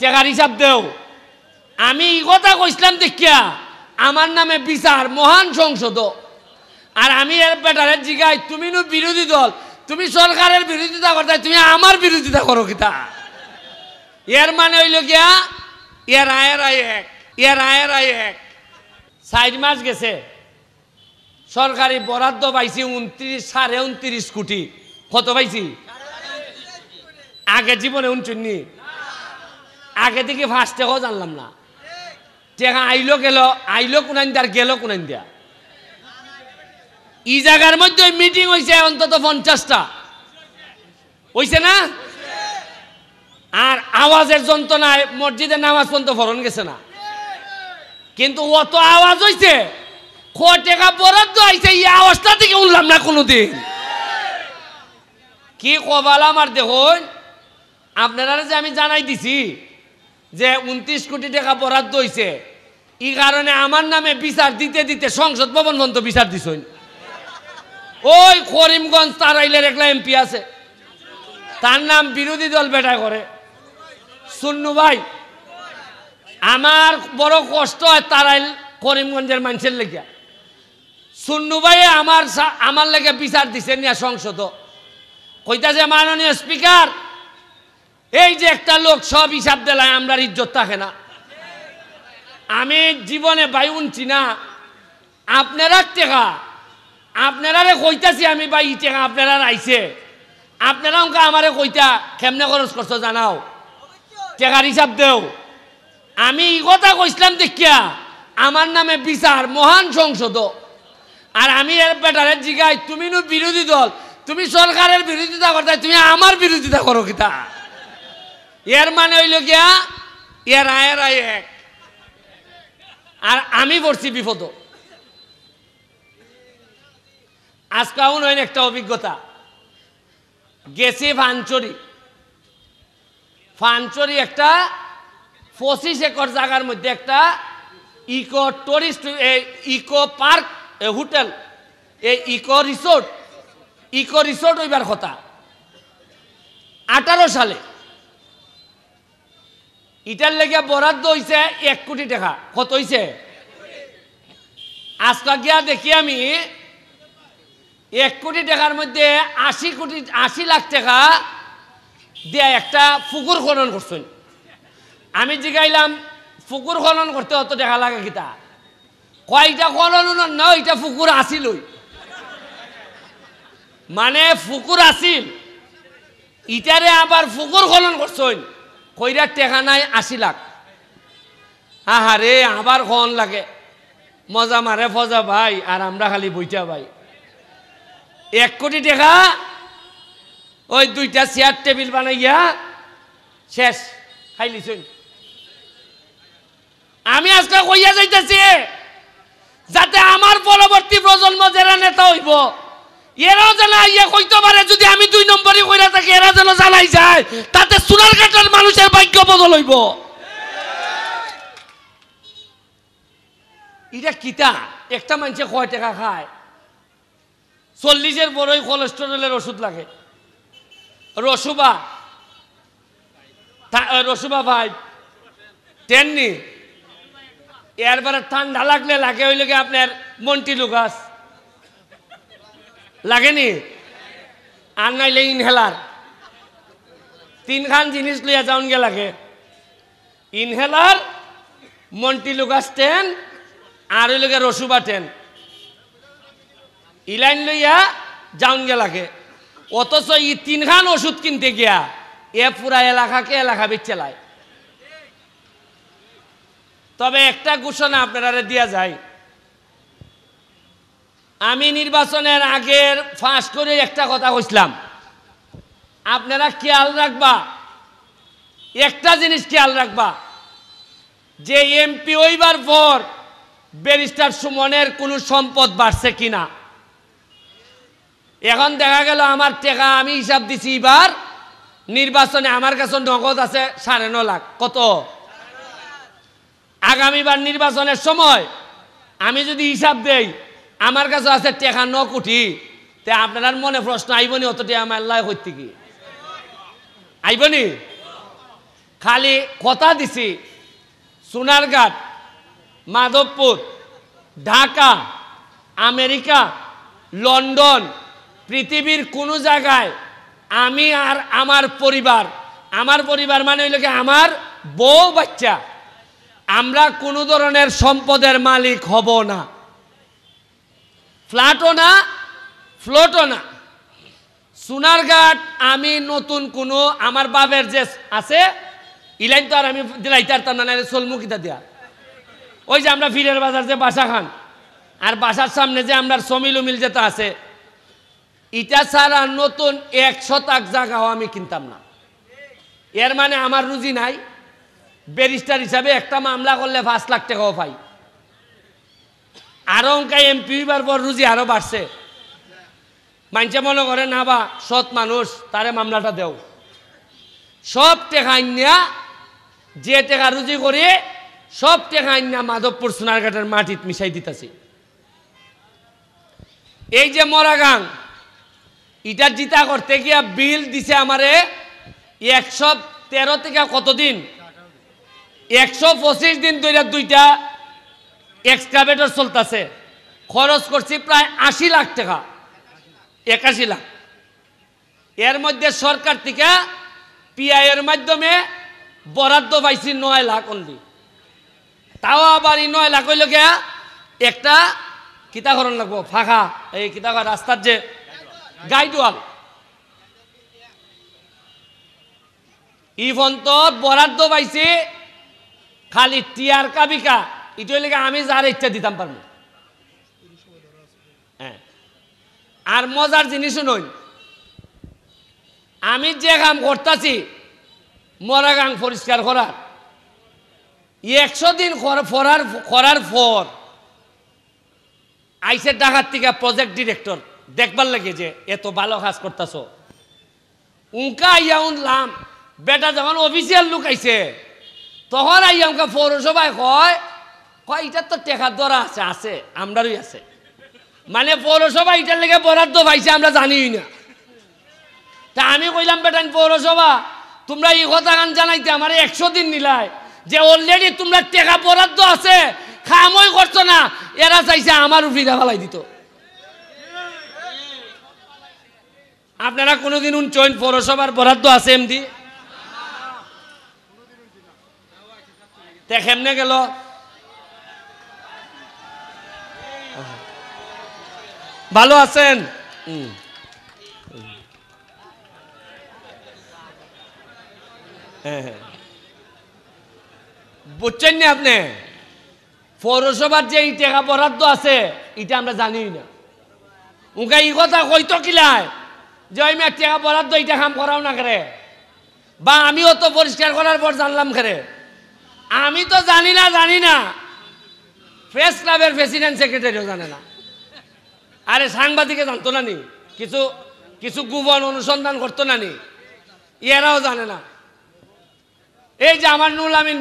টাকার হিসাব দেও। আমি এই কথা কইছিলাম দেখিয়া আমার নামে বিচার মহান সংসদ। আর আমি এর বেটারের জিগাই তুমি নো বিরোধী দল, তুমি সরকারের বিরোধিতা করতে, তুমি আমার বিরোধিতা করো কিতা? এর মানে হইল গিয়া এর আয়ের আয় এক, এর আয়ের আয় এক। 4 মাস গেছে সরকারি বরাদ্দ পাইছি 29.29 কোটি। কত পাইছি? আগে জীবনে 29, আগে থেকে ফার্স্ট টাকাও জানলাম না। টাকা আইলো গেল, আইলো কোনাইন আর গেল কোনাইন দিয়া। এই জায়গার মধ্যে মিটিং হয়েছে অন্তত 50টা হয়েছে না? আর আওয়াজের যন্ত্রণায় মসজিদের নামাজ পর্যন্ত ফরন গেছে না। কিন্তু অত আওয়াজ হয়েছে, টাকা বরাদ্দ আইছে, এই আওয়াজটা থেকে উঠলাম না কোনোদিন। কি কবাল আমার দেখুন, আপনারা যে আমি জানাই দিছি যে 29 কোটি টাকা বরাদ্দ হয়েছে, এই কারণে আমার নামে বিচার দিতে দিতে সংসদ ভবন পর্যন্ত বিচার দিছেন। ওই করিমগঞ্জ তারাইলের একলা এমপি আছে, তার নাম বিরোধী দল বেটা করে সুন্নু ভাই। আমার বড় কষ্ট হয় তারাইল করিমগঞ্জের মানুষের লেগে। সুন্নু ভাই আমার লেগে বিচার দিছে নিয়া সংসদ। কইতাছে মাননীয় স্পিকার, এই যে একটা লোক সব হিসাব দিলায় আমরা ইজ্জত থাকে না। আমি জীবনে ভাই উনছি না আপনারা টেকা, আপনারা কইতাছি আমি ভাই ই টেকা আপনারা আইছে, আপনারা আমারে কইতা কেমনে খরচ করছো জানাও, টেকার হিসাব দেও। আমি এই কথা কইছিলাম দেখিয়া আমার নামে বিচার মহান সংসদ। আর আমি এর বেটারের জিগাই তুমি নো বিরোধী দল, তুমি সরকারের বিরোধিতা করতে, তুমি আমার বিরোধিতা করো কিতা? এর মানে হইল গিয়া এর আয়ের আয় এক। আর আমি পড়ছি বিপদ। আজকে নয় একটা অভিজ্ঞতা গেছি ফানচরি একটা 25 একর জায়গার মধ্যে একটা eco tourist eco park hotel, এই ইকো রিসোর্ট হইবার কথা 18 সালে। ইটার লেগে বরাদ্দ হয়েছে 1 কোটি টাকা। কত হয়েছে? আজকে গিয়া দেখি আমি 1 কোটি টাকার মধ্যে 80 লাখ টাকা দিয়ে একটা পুকুর খনন করছেন। আমি জিগাইলাম পুকুর খনন করতে অত টাকা লাগে কিতা? কয়টা খনন না, এটা পুকুর আসিল, মানে পুকুর আসিল, ইটারে আবার পুকুর খনন করছেন। কইরা টাকা নাই 80 লাখ। আহারে আবার খন লাগে, মজা মারে ফজা ভাই, আর আমরা খালি বইটা ভাই। 1 কোটি টাকা ওই 2টা চেয়ার টেবিল বানাইয়া শেষ খাইলিছেন। আমি আজকে কইয়া যাইতেছি যাতে আমার পরবর্তী প্রজন্ম যারা নেতা হইব এরাও যেন ইয়ে কইতে পারে, যদি আমি 2 নম্বরই কইরা থাকি এরা যেন জানাই যায়, তাতে সোনারঘাটের মানুষের ভাগ্য বদল হইব। এটা কিতা? একটা মানুষে কয় টাকা খায়? 40-এর বড়ই কোলেস্টেরলের ওষুধ লাগে, রসুবা ভাই 10 নি। এরবারে ঠান্ডা লাগলে লাগে হইল কি আপনার মন্টিলুকাস লাগেনি, আর নাইলে ইনহেলার। 3 খান জিনিস লইয়া যাওন গে লাগে, ইনহেলার, মন্টিলুকাস 10 আর হইল গে রসুবা 10। ইলাইন লইয়া যাওন গে লাগে। অথচ এই 3 খান ওষুধ কিনতে গিয়া এ পুরা এলাকা বেচেলায়। তবে একটা ঘোষণা আপনারা দিয়া যায়, আমি নির্বাচনের আগের ফাঁস করে একটা কথা কইছিলাম, আপনারা খেয়াল রাখবা, একটা জিনিস খেয়াল রাখবা, যে এমপি হইবার পর ব্যারিস্টার সুমনের কোনো সম্পদ বাড়ছে কিনা। এখন দেখা গেল আমার টাকা আমি হিসাব দিছি, এবার নির্বাচনে আমার কাছে নগদ আছে 9.5 লাখ। কত? আগামীবার নির্বাচনের সময় আমি যদি হিসাব দেই আমার কাছে আছে টাকা 9 কোটি, তে আপনার মনে প্রশ্ন আইবনি অত টাকা আমার লাই হইতে কি আইবনি? খালি কথা দিছি সোনারঘাট, মাধবপুর, ঢাকা, আমেরিকা, লন্ডন, পৃথিবীর কোনো জায়গায় আমি আর আমার পরিবার মানে হইল কি আমার বউ বাচ্চা, আমরা কোনো ধরনের সম্পদের মালিক হব না, ফ্ল্যাটও না, ফ্লোটও না। সোনারঘাট আমি নতুন কোনো আমার বাবের যে আছে ইলাইন তো আর আমি দিলাইতে পারতাম না, সোলমুখিতা দিয়া। ওই যে আমরা ফিরের বাজার যে বাসা খান আর বাসার সামনে যে আমরা সমিল উমিল যেটা আছে, ইটা ছাড়া নতুন 1 শতাক জায়গাও আমি কিনতাম না। এর মানে আমার রুজি নাই। ব্যারিস্টার হিসাবে একটা মামলা করলে 5 লাখ টাকাও পাই। আরো অঙ্কায় এমপি হইবার পর রুজি আরো বাড়ছে। মানুষে মনে করে না বা সৎ মানুষ, তারে মামলাটা দেও। সব টাকা আইনা যে টাকা রুজি করে সব টাকা আইনা মাধবপুর সোনারঘাটের মাটিত মিশাই দিতেছি। এই যে মরাগাং, ইটা জিতা করতে গিয়া বিল দিছে আমারে 113 থেকে কতদিন 125 দিন ধরে 2টা এক্সকাভেটর চলতেছে। খরচ করছি প্রায় 80 লাখ টাকা, 81 লাখ। এর মধ্যে সরকার থেকে পিআই এর মাধ্যমে বরাদ্দ পাইছি 9 লাখ অনলি। তাও আবার 9 লাখ হইল গিয়া একটা কিতাকরণ লাগবো, ফাঁকা এই কিতাকর রাস্তার যে গাইডওয়াল, ইভন্ত বরাদ্দ পাইছি খালি টিয়ার কাবিকা। এটা লেগে আমি যার ইচ্ছা দিতাম পারবো। হ্যাঁ, আর মজার জিনিস নই, আমি যে কাম করতেছি মরাগাং পরিষ্কার করার 100 দিন করার পর আইসে ঢাকার থেকে প্রজেক্ট ডিরেক্টর দেখবার লাগে যে এত ভালো কাজ করতেছ। উনকা আইয়া উনলাম বেটা যখন অফিসিয়াল লোক আইছে তখন আইয়া উনকা পৌরসভায় কয় এটার তো টেকার দরা আছে আমরারই আছে। মানে পৌরসভা এটার লেগে বরাদ্দ পাইছে আমরা জানিই না। তা আমি কইলাম বেটান পৌরসভা তোমরা এই কথা গান জানাইতে আমার 100 দিন নিলাই যে অলরেডি তোমরা টেকা বরাদ্দ আছে, খামই করছো না। এরা চাইছে আমার উফিদা ফেলাই দিত। আপনারা কোনোদিন উনচইন পৌরসভার বরাদ্দ আছে এমনি? কেমনে গেল? ভালো আছেন? বুঝছেন না আপনি? পৌরসভার যে টাকা বরাদ্দ আছে এটা আমরা জানি না। উনকা এই কথা কইতো কিলায় যে ওই মেয়ে টাকা বরাদ্দ এটা কাম করাও না করে, বা আমিও তো পরিষ্কার করার পর জানলাম করে। আমি তো জানি না, প্রেস ক্লাবের প্রেসিডেন্ট সেক্রেটারিও জানে না। আরে সাংবাদিকে জানতো না নি, কিছু গোপন অনুসন্ধান করতো না নি, এরাও জানে না। এই যে আমার নুল আমিন